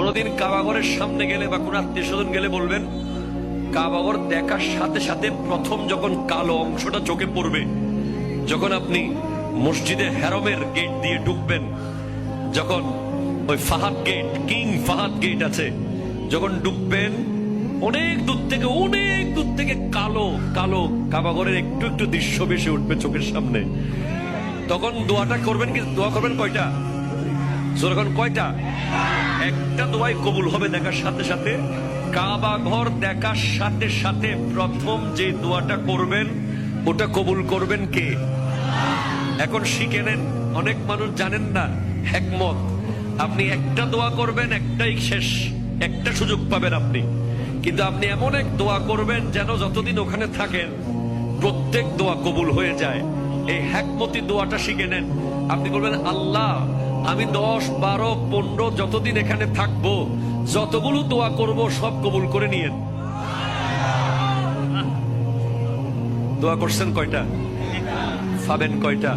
কোনোদিন কাবাগরের সামনে গেলে বা কোন আত্মীয় স্বজন গেলে বলবেন, কাবাগর দেখার সাথে সাথে প্রথম যখন কালো অংশটা চোখে পড়বে, যখন আপনি মসজিদে হেরমের গেট দিয়ে ঢুকবেন, যখন ওই Fahad gate, king Fahad gate আছে, যখন ঢুকবেন অনেক দূর থেকে কালো কালো কাবাগরের একটু একটু দৃশ্য ভেসে উঠবে চোখের সামনে। তখন দোয়াটা করবেন, কি দোয়া করবেন কয়টা? যখন কয়টা? একটা দোয়াই কবুল হবে দেখার সাথে সাথে। কাবা ঘর দেখার সাথে সাথে প্রথম যে দোয়াটা করবেন ওটা কবুল করবেন কে? এখন শিখে নেন, অনেক মানুষ জানেন না হিকমত। আপনি একটা দোয়া করবেন, একটাই শেষ, একটা সুযোগ পাবেন আপনি, কিন্তু আপনি এমন এক দোয়া করবেন যেন যতদিন ওখানে থাকেন প্রত্যেক দোয়া কবুল হয়ে যায়। এই হিকমতি দোয়াটা শিখে নেন। আপনি বলবেন, আল্লাহ আমি 10, 12, 15 যতদিন এখানে থাকবো, যতগুলো দোয়া করব সব কবুল করে নিয়েন। দোয়া করছেন কয়টা? পাবেন কয়টা?